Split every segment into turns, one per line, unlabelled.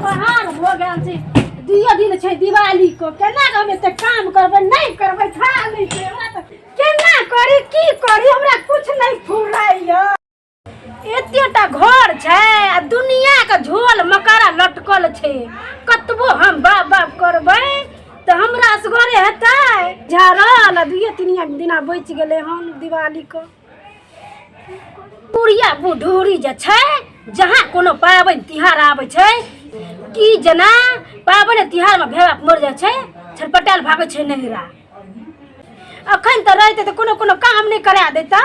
बहार हो गेल छै दुइयो दिन छै दिवाली को केना हम एते काम करबै नहीं करबै था नहीं छै हमरा त केना करी की करी हमरा कुछ नहीं फुराइया एतेटा घर छै आ दुनिया के झोल मकारा लटकल छै कतबो हम बाप बाप करबै त हमरा असगरे हेतै झारल दुइयो तीन दिना बचि गेलै हन दिवाली को बुढ़िया बुढ़ूरी जे छै जहाँ कोनो पाबनि तिहार आबै छै की जना पाबनि तिहार में भेड़ा मर जाइ छै छटपटाल भागै छै नहिरा अखन त रहते त कोनो कोनो काम नहीं करा देतै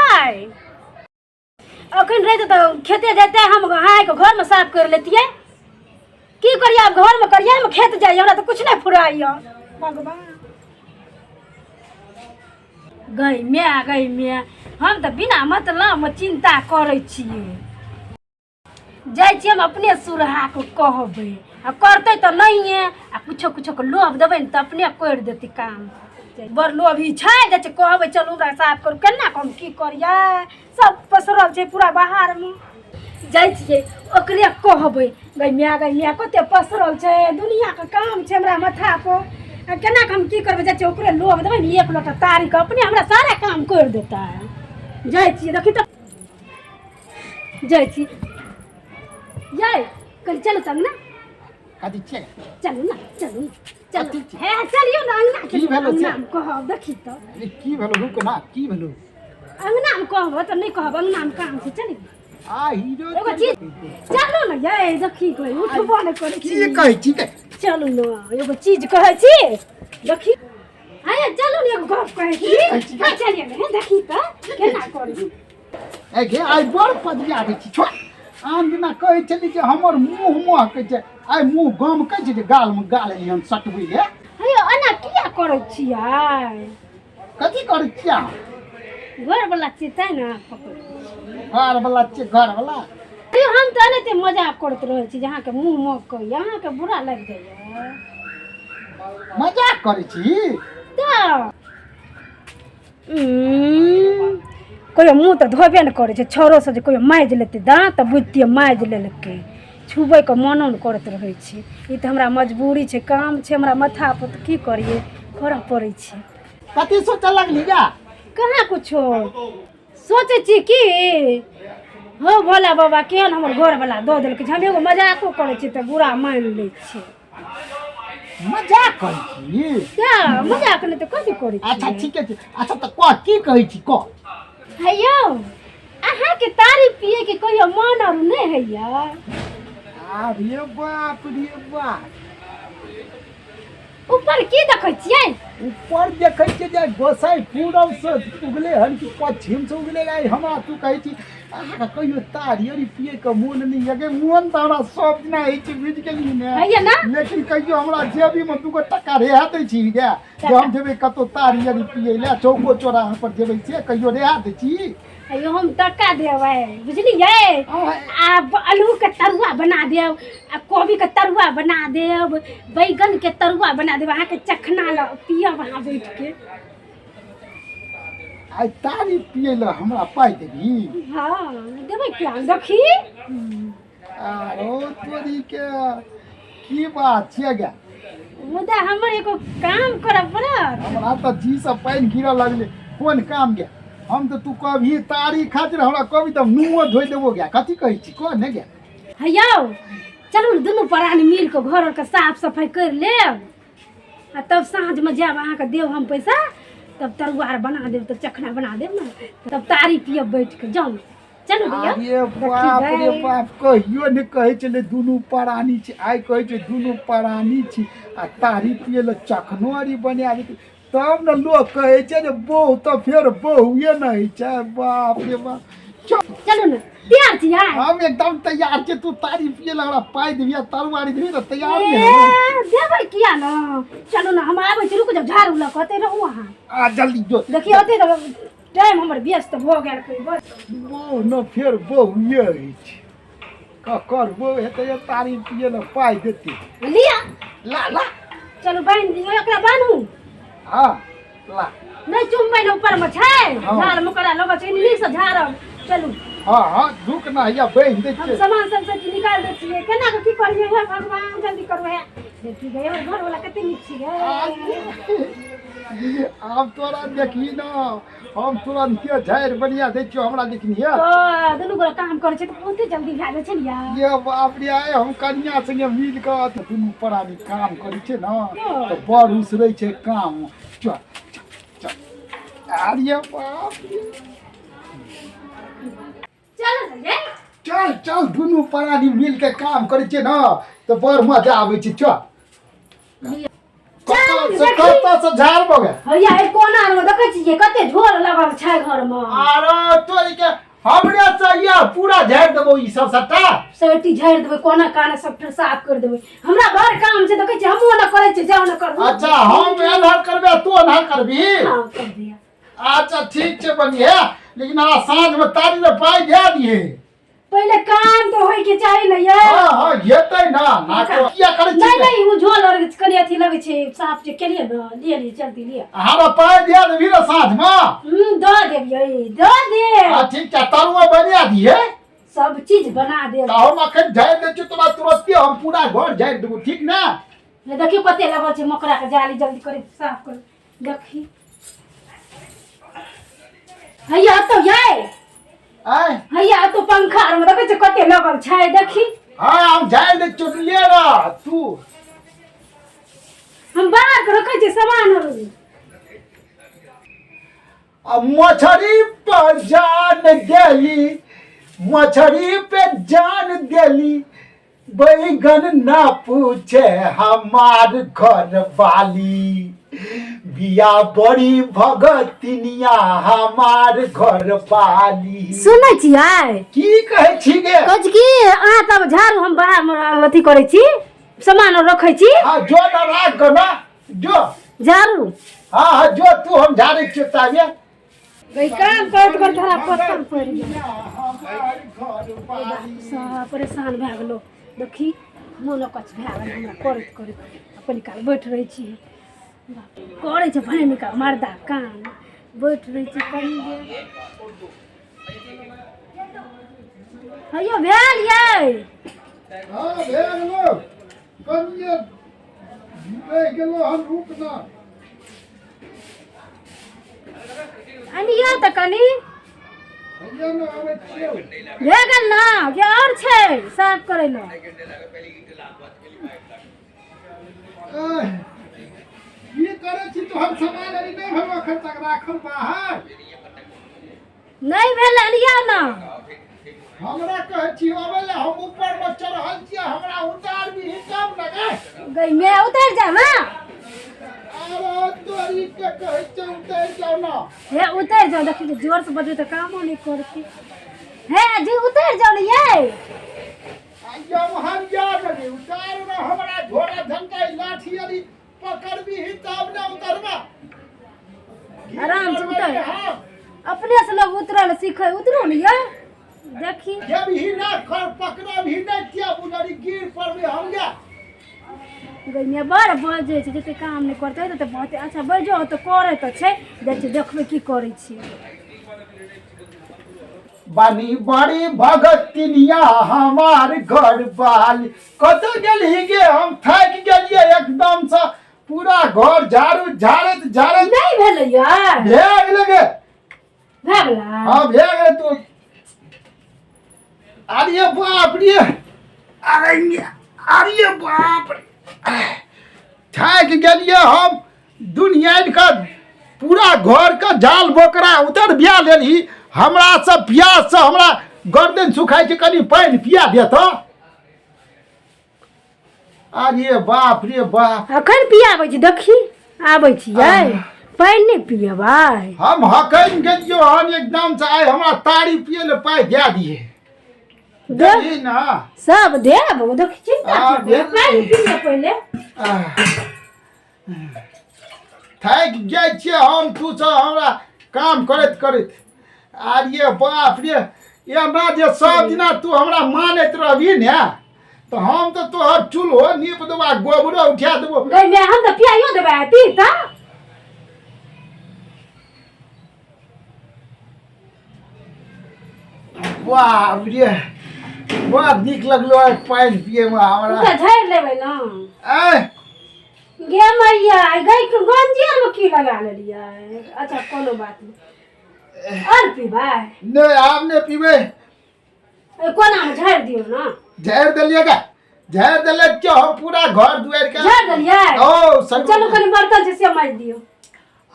अखन रहते त खेते जाते हम हाय के घर में साफ कर लेतिए की करिए अब घर में करिए में खेत जाइए हमरा त कुछ नहीं फुराइए भगवान गई मैं हम तो बिना मतलब में चिंता करे छिए जाय छी हम अपने सुरहा को कहबे आ करते तो नहीं है आ कुछो कुछो के लोभ देबे त अपने कर देती काम बड़ लोभी छै जे कहबे चलू हमरा साफ करू केना हम की करिए सब पसरल छै पूरा बाहर में जाय छिए ओकरे कहबे गई मैं कते पसरल छै दुनिया के काम छै हमरा माथा पर आ केना हम की करबे जाय छी ओकरे लोभ देबे नि एक लोटा तारी के अपने हमरा सारा काम कर देता है जाय छी देखी त जाय छी जाय कल चल तब ना
कथी छै
चलू ना चल हे चलियो ना अंगना के नाम कहब देखी त
की भेलो रुक ना की भेलो
अंगना में कहब त नहीं कहब अंगना में काम छै चली
आ हीरो
एगो चीज चलू ना ये देखी कोई उठबो न करे
की कहै छी
चलू ना एगो चीज कहै छी देखी हाय चलू ने एगो गप कहै छी चलिए ना देखी त केना करी
ए गे आइ बड़ पदिया दै छी छोड़ आन दिना कहै छली जे हमर मुंह महकै छै आइ मुंह गम कहै छै जे गाल में गाल एलियन सटबै ले
हेयो एना किया करै छियै
कथी करै छियै
घर वाला चिता ना
घर वाला छै घर वाला
अरे हम त एनाते मजाक करत रहै छी जहाँ के मुंह महकै यहाँ के बुरा लग जाइए
मजाक करै छी
त कोई मुँह तो धोबे न करे छोरो से कोई माइज लेते दाँत बुझतिए माइज लेलकै छुबै के मनो न करत रहै छै ई त हमरा मजबूरी छै काम छै हमरा माथा पर त की करिए करऽ पड़ै छै
कथी सोचऽ लगली गा
कहाँ कुछो सोचे छी की हो भोला बाबा केहन हमर घर वाला दऽ देलकै हम एगो मजाको करे छी त बुरा मान लै छै
मजाक करै छी
क्या मजाक नहीं तो कथी करै छी
अच्छा ठीक है अच्छा तो कह की कहै छी कह
हैयो अहाँ के तारीफ पिए के कहियो मन और नहीं हैया
अरे बाप रे बाप
ऊपर की देखै छियै
ऊपर देखै छियै जे गोसाई पूरब से उगले हन कि पश्चिम से उगले गाय हमरा तू कहै छी अहाँ कहियो तारी पिए के मोन नहीं है गे मोन त हमरा सब दिना होइ छै बुझ गेली ने
हैया ना
लेकिन कहियो हमरा जेबी में दूगो टका रेहा दै छी गे जे हम जेबै कतौ तारी पिए ले चौको चौराहा पर जेबै से कहियो रेहा दै छी
हैयो हम टका देबै बुझलियै आ आलू के तरुआ बना देब आ कोबी के तरुआ बना देब बैगन के तरुआ बना देब अहाँ के चखना ल पियब अहाँ बैठ के
आई तारी पिए ले हमरा पाई देबी
हां देबै क्या देखी
आरो तोरी के की बात छै गे
मुदा हमर एगो काम करब पड़त
हमरा त जी से पानी गिरऽ लगले कोन काम गे हम तो तू कभी तारी खातिर हमरा कभी त मुंह धोइ देबो गे कथी कहै छी कोन ने गे
हैयो चलू न दुनू प्राणी मिल के घर के साफ सफाई कर लेब आ तब साँझ में जाब अहाँ के देव हम पैसा तब तरुआ बना देब तब चखना बना देब ना तब तारी पियब बैठ के जाऊ चलू भैया
अरे बाप रे बाप कहियो ने कहै छले दुनू प्राणी छी आइ कहै छै दुनू प्राणी छी आ तारी पिए ले चखनो आरी बना दे तब न लोग कहै छै जे बहु त फेर बहुए नहीं छै बाप रे बाप
चलू न तैयार छी यार
हम एकदम तैयार छी तू तारी पिए लगा पाई देबिया तरुआरी देबी त तैयार नहीं
देबै किया न चलू न हम आबै छी रुक जाओ झाड़ू ल कहते रहू अहाँ
आ जल्दी जो
देखिए ओते टाइम हमर व्यस्त भ गेल कोई बस
बहु न फेर बहुए होइ छै का करबो हेतै तारी पिए ल पाई देते
लिया
ला ला
चलू बांध दियो एकरा बान्हू
हां ला
नहीं चुम्बै न ऊपर में छै झाड़ मुकरा लगे छै नीक से झाड़ब चलू
हाँ रुक ना या बहन दे
हम सामान सब से निकाल दे छिए केना के की करिए हे भगवान जल्दी करो हे देखी गए घर वाला कते नीक छिए
आब तोरा देखी ना हम तुरंत के झाड़ बढ़िया दे छियो हमरा लेकिन ये
तो दुनू गोरा काम करे छै त बहुते जल्दी भए जाय छै ने यार
ये बाप रे आए हम कन्या संगे मिल के दुनू परानी काम करे छै ना तो बड़ उसरै छै काम चल अरे बाप रे
चल
चल दुनू परानी मिल के काम करे छै ना तो बड़ मजा आवे छै चल कत से झाड़ बगे
हैया ए कोना में देखै छियै कते झोल लगल छै घर में
अरे तोरी के हमरे चाहिए पूरा झाड़ देबो ई सब सट्टा
सबटी झाड़ देबै कोना काना सब साफ कर देबै हमरा बड़ काम छै देखै छियै हमहु ना करै छियै जाओ ना करू
अच्छा हम एनार करबे तो ना करबी
हां कर दिया
अच्छा ठीक छै बढ़िया लेकिन आ साँझ में तारी में पाई दे दिए
पहले काम तो होय के चाही न यार
हां हेतै ना ना तो किया करे छी
नहीं उ झोल और कनी अथी लगै छै साफ जे केलिए न ले जल्दी ले
हमरा पाई दे देबी रे साँझ में
दो देबियै दो दे
हां ठीक छै तरुआ बना दिए
सब चीज बना दे
हम अखन झाड़ दे छी तोरा तुरंते हम पूरा घर झाड़ देबो ठीक ना
ने देखियो कते लगल छै मकड़ा के जाली जल्दी करे साफ कर देखी हैया तो याय
आय
हैया तो पंखा में देखै छै कते लगल छै देखी
हां हम झाड़ दे चुटलिए रे तू
हम बाहर के रखै छी सामान
अब मछली पर जान देली मछली पे जान देली बैगन ना पूछे हमार घर वाली बिया बड़ी भगतिनिया हमार घर वाली
सुनै छियै
की कहै छी गे
कछ की अहाँ तब झाड़ू हम बाहर में अथी करै छी सामान रखै छी
हां जो ना राख ग ना जो
झाड़ू
हां जो तू हम झाड़े छियै ताबे
गई काम करत कर थोड़ा पत्थर पड़ गया
हमार घर वाली
सब परेशान भए गेलो देखी मोन कछ भए गेल हमरा करत करत अपन काल बैठ रही छी करे छै भने निकाल मर्दा काम बैठ रही छी कनी देर हैयो भेल यै
हां भेल लो कनिए भिड़े गेलो हम रुक ना
अनिया त कनी
भैया ना आवे छियो
भए गेल ना के और छै साफ करै लो
ये करे छी तो हम सामान अरी नहीं भरवा अखन तक राखल बाहर
नहीं भेल अनिया ना
हमरा कहै छी अबे हम ऊपर में चढ़ल छी हमरा उतार भी कम लगे
गई मैं उतर जा ना
अरे तोरी के कहै छी उतर जाओ ना
हे उतर जाओ देखी जोर से बजे तो कामो नहीं करती हे जी उतर जाओ ना ये
जब हम याद लगे उतार ना हमरा झोरा धनका लाठी अरी पकड़ भी तब ना उतरबा
आराम से उतर अपने से लोग उतरल सीखे उतरो न ये देखी
जब ही ना कर पकड़ा भी नहीं किया बुलरी गिर पड़बे हम जा
गई मैं बड़ बजे छै जते काम नहीं करते तो बहुत अच्छा बजो तो करे तो छै देखबे की करे छी
बानी बड़ी भगतिनिया हमार घर वाली कत गेली गे हम थक गेलिए एकदम से पूरा घर झाड़ू झाड़त झाड़त
नहीं भेल यार
भेग लगे
भगला
हां भेग तो अरे बाप रे अरे बाप रे थक गेलिए हम दुनिया का पूरा घर का जाल बोकरा उतर बिया लेली हमरा सब प्यास से हमरा गर्दन सुखाई छै कनी पानी पिया दे तो अरे बाप रे बाप
अखन पियाबै छी देखी आबै छियै पानि नहीं पियबै
हम हकन गेलियो हम एकदम से आइ हमरा तारी पिए ले पाई दे दिए देही ना
सब देब देखी चिंता पानि पिए पहिले
थक जाइ छियै हम तू से हमरा काम करैत करैत अरे बाप रे एना जे सब दिना तू हमरा मानैत रहबी ने तो हम तो तोहर चूल्हो नीप देबा गोबरो उठा देबो
गई मैं हम तो पियाइयो देबै पी त
बाप रे बड़ा नीक लगलो है पानी पिए में हमरा
उनका झाड़ लेबै ना
ए
गे मैया गई के गंजिया में की लगा लेलियै अच्छा कोनो बात नहीं और पीबै
नहीं आप ने पीबे
कोना में झाड़ दियो ना
झाड़ देलिएगा झाड़ देले क्यों हम पूरा घर दुआर के
झाड़ देलियै
ओ
चलो कनी बर्तन से माज दियो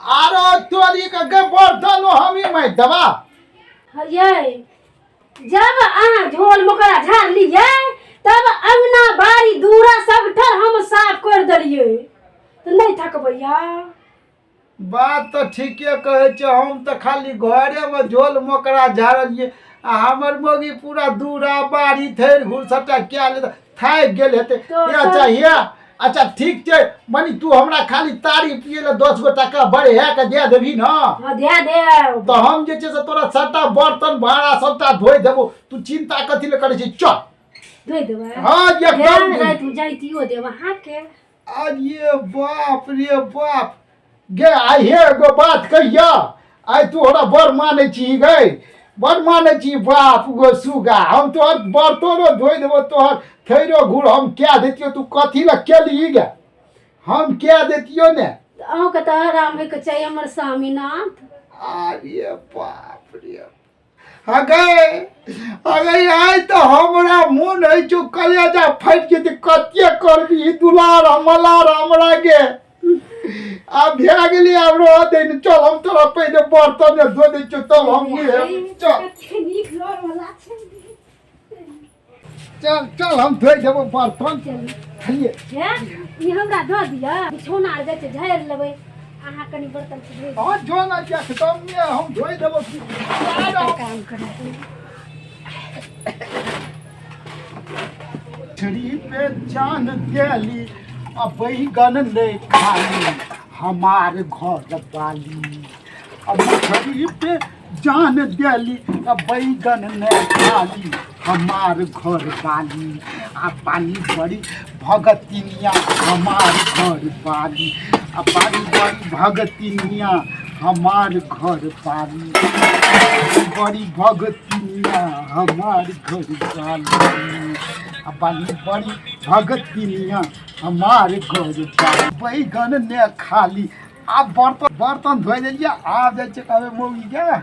आरो तोरी का के बर्तन हम ही मैं दवा
ये जब अहाँ झोल मकड़ा झाड़ लिये तब अंगना बाड़ी दूरा सब ठर हम साफ कर देलियै तो नहीं थकबैया
बात तो ठीके कहे छ हम तो खाली घरे में झोल मकड़ा झाड़लिए आ हमर मोगी पूरा दूरा बाड़ी थैर घुरसटा क्या ले थाक गेल हेते या चाहिए अच्छा ठीक छै मनी तू हमरा खाली तारी पिए ले 10 गो टका बड़े है के दे देबी ना
हां दे दे
तो हम जे छै से तोरा सबटा बर्तन भाड़ा सबटा धोइ देबो तू चिंता कथि ले करे छी चल
धोइ देबै
हां एकदम
रात तू जाइतियो देब हां के
आज ये बाप रे बाप गे आई हे एगो बात कहिया आई तू हमरा बड़ माने छी गई बड़ माने छी बाप गो सुगा हम तोहर बर्तनो धोइ देबो तोहर थैरो घुर हम क्या देतियो तू कथि ला केली गे हम क्या देतियो ने
अहू के त आराम है के चाहिए हमर स्वामीनाथ
अरे बाप रे अगे आई तो हमरा मन है जो कलेजा फट जेते कतिया करबी दुलार हमलार हमरा गे अब भे गेली अब रो दे चल हम तोरा पहले बर्तन धो दे चल हम चल चल चल हम धोइ देबो बर्तन चलिए
ये हमरा धो दिया बिछौना आर जाय झाड़ लेबै अहाँ कनी बर्तन से धोइ
हां जो ना क्या खत्म में हम धोइ देबो
काम करे
छड़ी पे जान देली अब बैगन नहीं खाली हमार घर वाली अब छड़ी पे जान देली अब बैगन नहीं खाली हमार घर वाली आ पानी बड़ी भगतिनिया हमार घर वाली आ पानी बड़ी भगतिनिया हमार घर वाली बड़ी भगतिनिया हमार घर वाली आ पानी बड़ी भगतिनिया हमार घर वाली बैगन ने खाली आप बर्तन धोइ देलिए आब जाइ छै कहबे मौगी के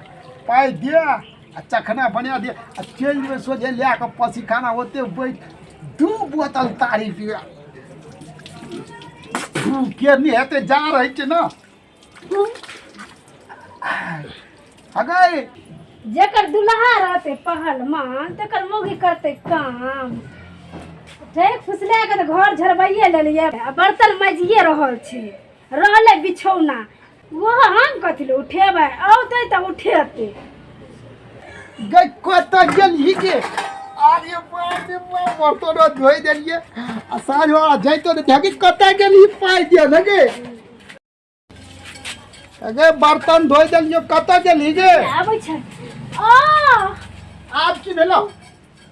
पाइ दे आ चखना बना दे आ चलि जेबै सोझे लए कऽ पसीखाना ओते बैठ 2 बोतल तारी पिए के नहीं हेते जा रही छै ना अगे
जेकर दुल्हा रहते पहल मान तकर मौगी करते काम ठीक फुसला के तो घर झरबाइए लेलिए बर्तन माजिए रहल छै रहले बिछौना वो हम कथि ले उठेबै औते त उठेते
गई कत गेली के अरे बाप रे बाप बर्तन धोइ देलिए आ साँझ वाला जइतो ने देखी कत गेली पाइ दियो न गे अगे बर्तन धोइ देलियो कत गेली गे
आबै छै आ
आप की भेलो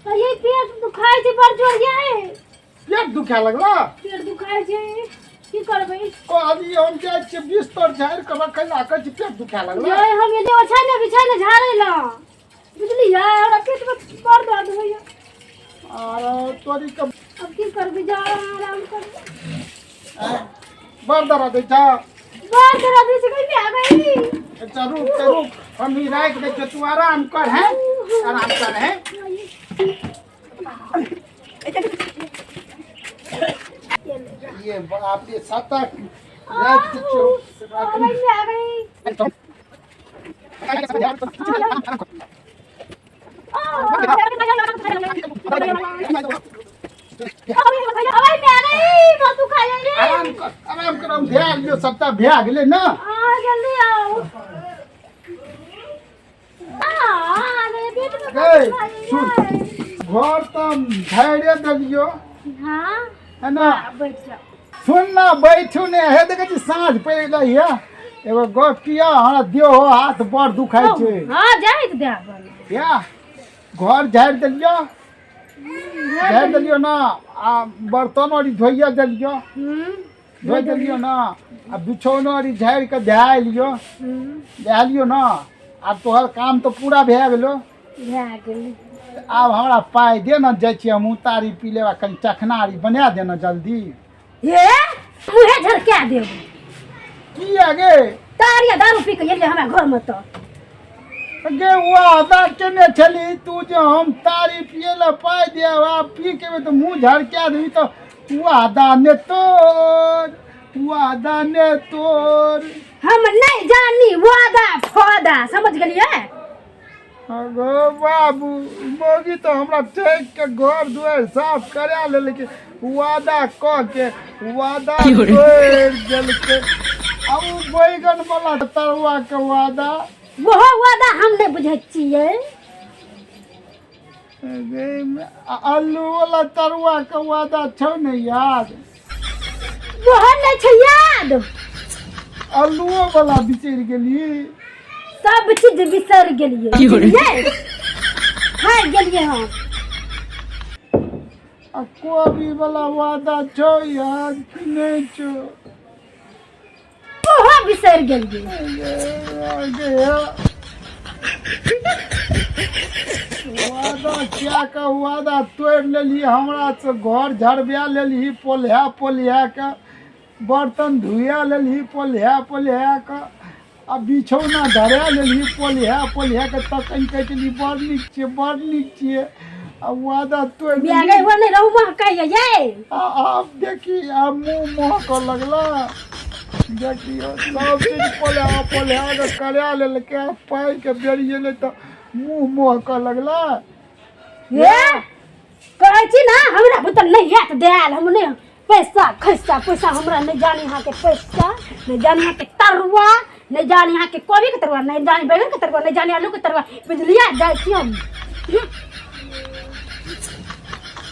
ये पेट दुखाय छै बड़ जोर ये
पेट दुखा लगला
पेट दुखाय छै की करबै
कहली हम जाइ छी बिस्तर झाड़ के रखै ला कहै छी पेट दुखा लगला
ये हम ये ओछाने बिछाने झाड़ै ला बुझलियै हमरा पेट में बड़ दर्द होइया
अरे तोरी के
अब की करबै जा आराम कर
बड़ दर्द है जा
बड़ दर्द से कहीं आ गई
चरू हम ही राख दे तू आराम कर है आराम कर है ये बाप रे सतक राख दे चरू
आ गई
आराम कर हम भे गेलियो सबटा भे गेलै ना
जल्दी आओ
सुन घर तम झाड़े देलियो
हाँ
है ना
बैठ जाओ
सुन ना बैठू ने हे देखे छी साँझ पड़ि गेलै है एगो गप किया हमरा देह हाथ बड़ दुखाइ छै
हाँ जाइत दे अपन
या घर झाड़ देलियो झाड़ देलियो ना आ बर्तन और धोइया देलियो धोइ देलियो ना आ बिछौना और झाड़ के दे लियो ना आब तोहर काम तो पूरा भए गेलो
भए गेलै
आब हमरा पाइ दे न, जाइ छी हम तारी पी लेबा, कनि चखनारी बना देना जल्दी।
हे मुहे झरका देब।
किया गे?
तारिया दारू पी के एलिए हमरा घर में तो
गे वादा केने छली तू जे हम तारी पिए ला पाइ देब, आ पी के तो मुँह झरका देबी, तो वादा ने तोड़, वादा ने तोड़।
हम नहीं जानी वादा फादा, समझ गेलिए?
अगो बाबू मोगी तो हमरा ठेक के घर दुआर साफ करा ले, लेकिन वादा क के वादा तोड़ देलके। अब बैगन वाला तरुआ के वादा,
वो वादा हम नहीं बुझे छिए।
आलू वाला तरुआ के वादा छौ ने याद?
वो नहीं छै याद।
आलूओ वाला बिसर गेली,
सब चीज बिसर गेलिए, हार गेलिए हम।
आ कोबी वाला वादा छौ याद कि नहीं छौ?
वो बिसर गेलिए।
वादा क्या का वादा तोड़ लेली, हमरा से घर झड़बा लेली, पोल्हा पोल्हा के बर्तन धुआ लेली, पोल्हा पोल्हा के आ बिछौना धरा लेली, पोल्हा पोल्हा के तखन कहै छली बड़ नीक छियै, बड़ नीक छियै, आ वादा तोड़
बियागे वो नहीं रहू महकैया ये।
आब देखी, आब मुँह महक लगला, देखियो सब चीज पोल्हा पोल्हा के करा लेलकै, पाइ के बेरी एलै तो मुँह महक लगला।
ये कहै छी ना हमरा बुतल नहीं याद देल, हम नहीं पैसा खैसा पैसा हमरा नहीं जानी, यहाँ के पैसा नहीं जानी, यहाँ के तरुआ नहीं जानी, यहाँ के कोबी के तरुआ नहीं जानी, बैगन के तरुआ नहीं जानी, आलू के तरुआ बुझलिए जाय छी हम।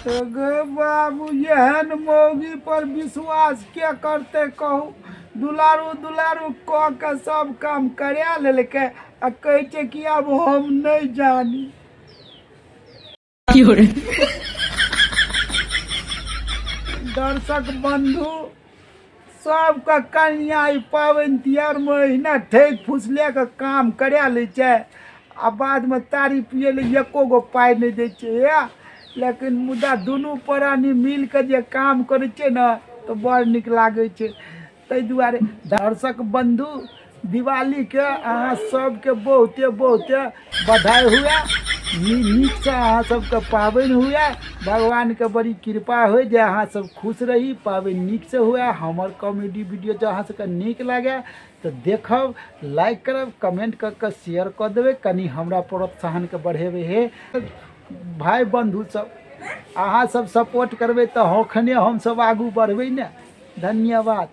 गे बाबू एहन मौगी पर विश्वास क्या करते कहू, दुलारू दुलारू कह के सब काम करा लेलकै, आ कहै छै कि अब हम नहीं जानी। दर्शक बंधु सबके कन्या ई पाबनि तिहार महीना ठेक फुसले के काम करा लै छै, आ बाद में तारी पिए ले एको गो पाइ नहीं दै छै, लेकिन मुदा दुनू प्राणी मिल के जे काम करे छै ना तो बड़ नीक लागे छै। ताहि दुआरे दर्शक बंधु दिवाली के अहाँ सबके बहुते बहुते बधाई हुए, नीक से अहाँ सबके पाबनि हुए, भगवान के बड़ी कृपा हो जे अहाँ सब खुश रही, पाबनि नीक से हुए। हमर कॉमेडी वीडियो जो अहाँ सबके नीक लगे तो देखब, लाइक करब, कमेंट करके शेयर कर देबै, कनी हमरा प्रोत्साहन के बढ़ेबै। हे भाई बंधु सब अहाँ सब सपोर्ट करबै तो हखने हम सब आगू बढ़बै ने। धन्यवाद।